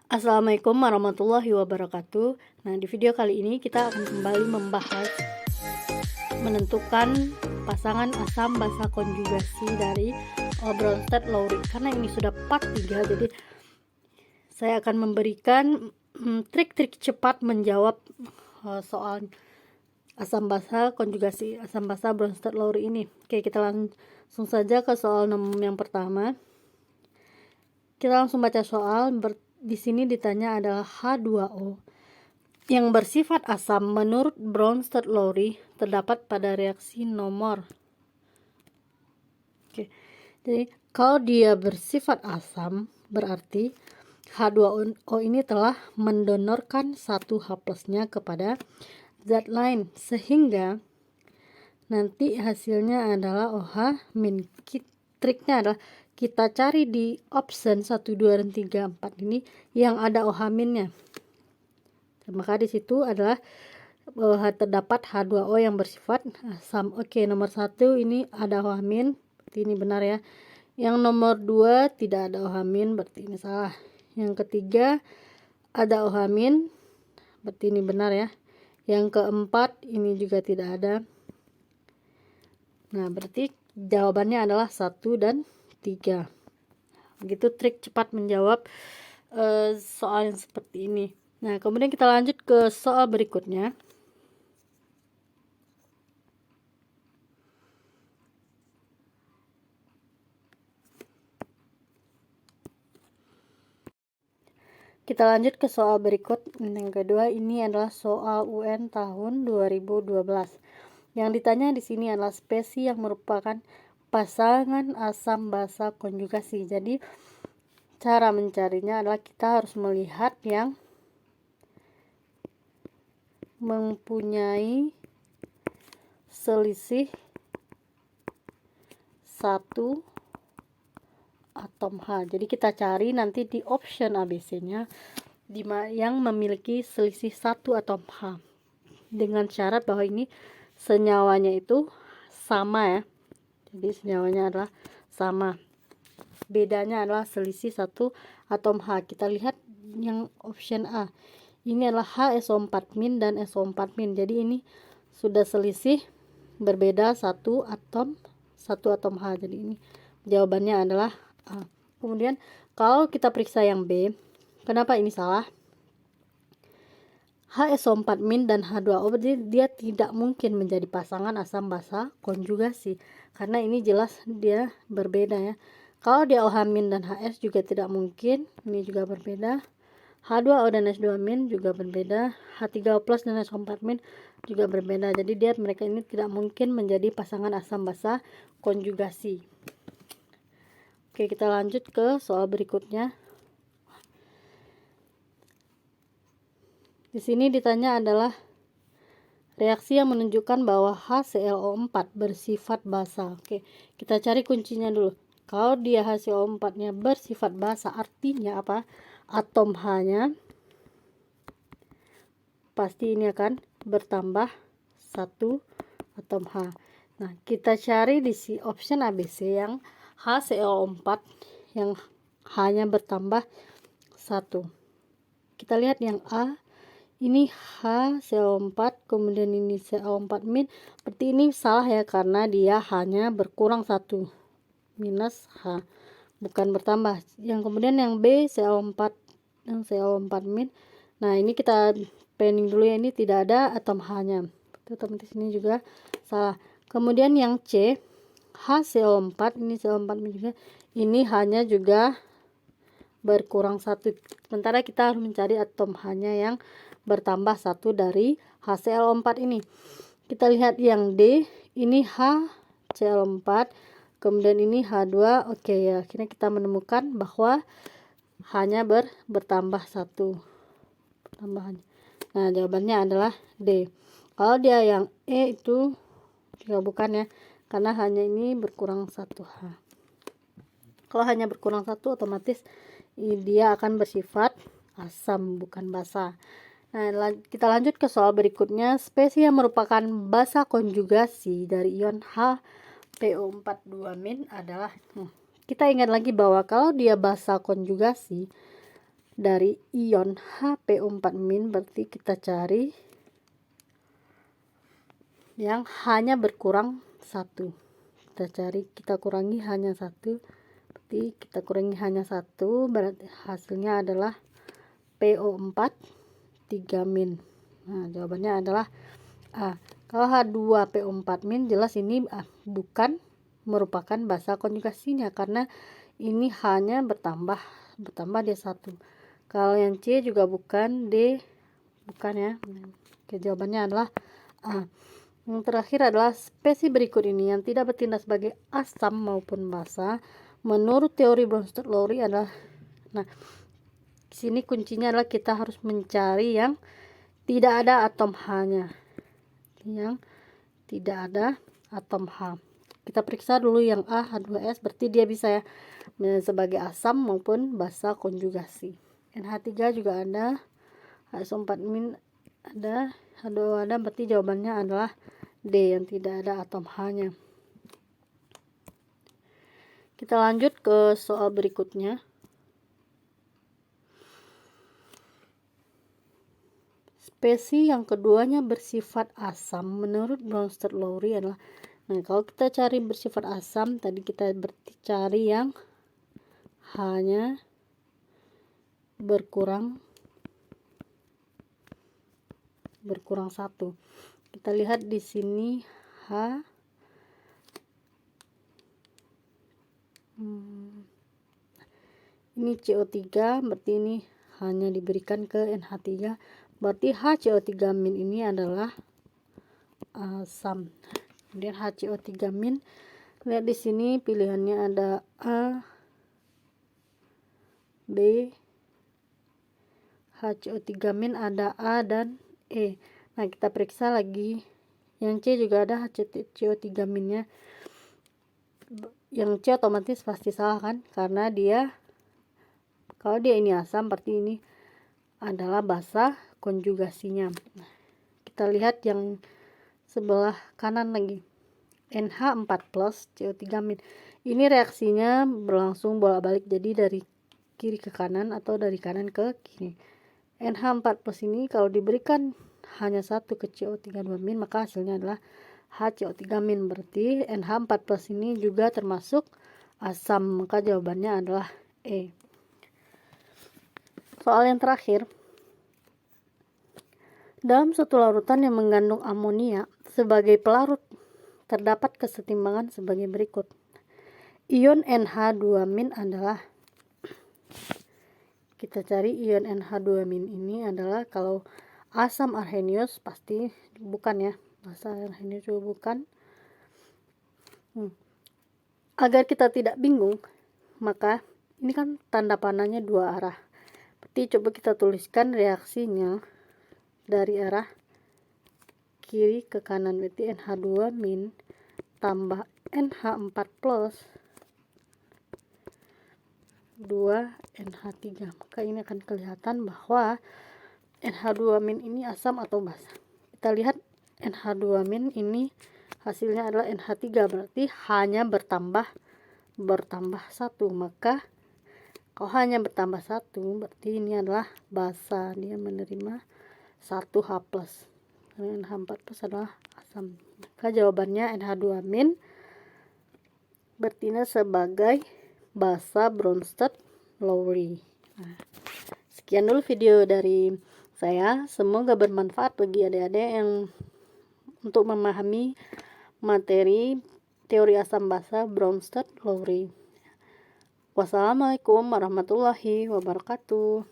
Assalamualaikum warahmatullahi wabarakatuh. Nah, di video kali ini kita akan kembali membahas menentukan pasangan asam basa konjugasi dari Bronsted-Lowry. Karena ini sudah part 3, jadi saya akan memberikan trik-trik cepat menjawab soal asam basa konjugasi asam basa Bronsted-Lowry ini. Oke, kita langsung saja ke soal yang pertama. Kita langsung baca soal. Di sini ditanya adalah H2O yang bersifat asam menurut Bronsted-Lowry terdapat pada reaksi nomor. Oke. Jadi kalau dia bersifat asam berarti H2O ini telah mendonorkan satu H plusnya kepada zat lain sehingga nanti hasilnya adalah OH-. Triknya adalah kita cari di option 1, 2, dan 3, 4 ini yang ada OH-nya. Maka di situ adalah terdapat H2O yang bersifat asam. Oke, nomor 1 ini ada OH-, berarti ini benar ya. Yang nomor 2 tidak ada OH-, berarti ini salah. Yang ketiga ada OH-, berarti ini benar ya. Yang keempat ini juga tidak ada. Nah, berarti jawabannya adalah 1 dan 3. Begitu trik cepat menjawab soal yang seperti ini. Nah, kemudian kita lanjut ke soal berikutnya. Kita lanjut ke soal berikut. Yang kedua ini adalah soal UN tahun 2012. Yang ditanya di sini adalah spesies yang merupakan pasangan asam basa konjugasi. Jadi cara mencarinya adalah kita harus melihat yang mempunyai selisih 1 atom H. Jadi kita cari nanti di option ABC-nya yang memiliki selisih 1 atom H. Dengan syarat bahwa ini senyawanya itu sama ya. Jadi senyawanya adalah sama. Bedanya adalah selisih 1 atom H. Kita lihat yang option A. Ini adalah HSO4- dan SO4-. Jadi ini sudah selisih berbeda 1 atom H. Jadi ini jawabannya adalah A. Kemudian kalau kita periksa yang B, kenapa ini salah? HSO4- dan H2O dia tidak mungkin menjadi pasangan asam basa konjugasi karena ini jelas dia berbeda ya. Kalau dia OH- dan HS juga tidak mungkin, ini juga berbeda. H2O dan S2- juga berbeda, H3O+ dan SO4- juga berbeda. Jadi mereka ini tidak mungkin menjadi pasangan asam basa konjugasi. Oke, kita lanjut ke soal berikutnya. Di sini ditanya adalah reaksi yang menunjukkan bahwa HClO4 bersifat basa. Oke, kita cari kuncinya dulu. Kalau dia HClO4-nya bersifat basa, artinya apa? Atom H-nya pasti ini akan bertambah 1 atom H. Nah, kita cari di option ABC yang HClO4 yang H-nya bertambah 1. Kita lihat yang A. Ini HClO4, kemudian ini CO4-. Berarti ini salah ya, karena dia hanya berkurang 1 minus H, bukan bertambah. Yang kemudian yang B, CO4 dan CO4-. Nah, ini kita planning dulu ya, ini tidak ada atom H-nya. Otomatis ini juga salah. Kemudian yang C, HClO4, ini CO4- juga. Ini H-nya juga berkurang 1. Sementara kita harus mencari atom H-nya yang bertambah 1 dari HClO4 ini. Kita lihat yang D, ini HClO4, kemudian ini H2. Oke ya, akhirnya kita menemukan bahwa H-nya bertambah 1 tambahan. Nah, jawabannya adalah D. Kalau dia yang E itu juga bukan ya, karena hanya ini berkurang 1 H. Kalau hanya berkurang 1, otomatis dia akan bersifat asam, bukan basa. Nah, kita lanjut ke soal berikutnya. Spesies yang merupakan basa konjugasi dari ion HPO42- adalah kita ingat lagi bahwa kalau dia basa konjugasi, dari ion HPO4- berarti kita cari yang hanya berkurang 1. Kita kurangi hanya 1, berarti kita kurangi hanya 1, berarti hasilnya adalah PO4 3-. Nah, jawabannya adalah A. Kalau H2PO4- jelas ini bukan merupakan basa konjugasinya, karena ini hanya bertambah dia 1. Kalau yang C juga bukan, D bukan ya. Oke, jawabannya adalah A. Yang terakhir adalah spesies berikut ini yang tidak bertindak sebagai asam maupun basa menurut teori Bronsted-Lowry adalah, nah sini kuncinya adalah kita harus mencari yang tidak ada atom H-nya, yang tidak ada atom H. Kita periksa dulu yang A, H2S, berarti dia bisa ya sebagai asam maupun basa konjugasi. NH3 juga ada, HSO4- ada, H2O ada, berarti jawabannya adalah D, yang tidak ada atom H-nya. Kita lanjut ke soal berikutnya. Spesies yang keduanya bersifat asam menurut Bronsted-Lowry adalah, nah kalau kita cari bersifat asam, tadi kita cari yang hanya berkurang 1. Kita lihat di sini H ini CO3, berarti ini hanya diberikan ke NH3, berarti HCO3- ini adalah asam. Kemudian HCO3-, lihat di sini pilihannya ada A, B, HCO3- ada A dan E. Nah, kita periksa lagi yang C juga ada HCO3-nya. Yang C otomatis pasti salah kan, karena kalau dia ini asam, berarti ini adalah basa konjugasinya. Nah, kita lihat yang sebelah kanan lagi, NH4+ CO3-. Ini reaksinya berlangsung bolak-balik, jadi dari kiri ke kanan atau dari kanan ke kiri. NH4+ ini kalau diberikan hanya 1 ke CO3-, maka hasilnya adalah HCO3-, berarti NH4+ ini juga termasuk asam, maka jawabannya adalah E. Soal yang terakhir, dalam suatu larutan yang mengandung amonia sebagai pelarut terdapat kesetimbangan sebagai berikut. Ion NH2- adalah, kita cari ion NH2- ini adalah, kalau asam arrhenius pasti bukan ya, basa arrhenius juga bukan. Agar kita tidak bingung, maka ini kan tanda panahnya 2 arah. Berarti coba kita tuliskan reaksinya dari arah kiri ke kanan, berarti NH2- tambah NH4+ 2NH3. Maka ini akan kelihatan bahwa NH2- ini asam atau basa. Kita lihat NH2- ini hasilnya adalah NH3, berarti hanya bertambah 1. Maka kalau hanya bertambah 1, berarti ini adalah basa, dia menerima 1H+. NH4+ adalah asam. Maka jawabannya NH2- bertindak sebagai basa Bronsted-Lowry. Nah, sekian dulu video dari saya, semoga bermanfaat bagi adik-adik yang untuk memahami materi teori asam basa Bronsted-Lowry. Wassalamualaikum warahmatullahi wabarakatuh.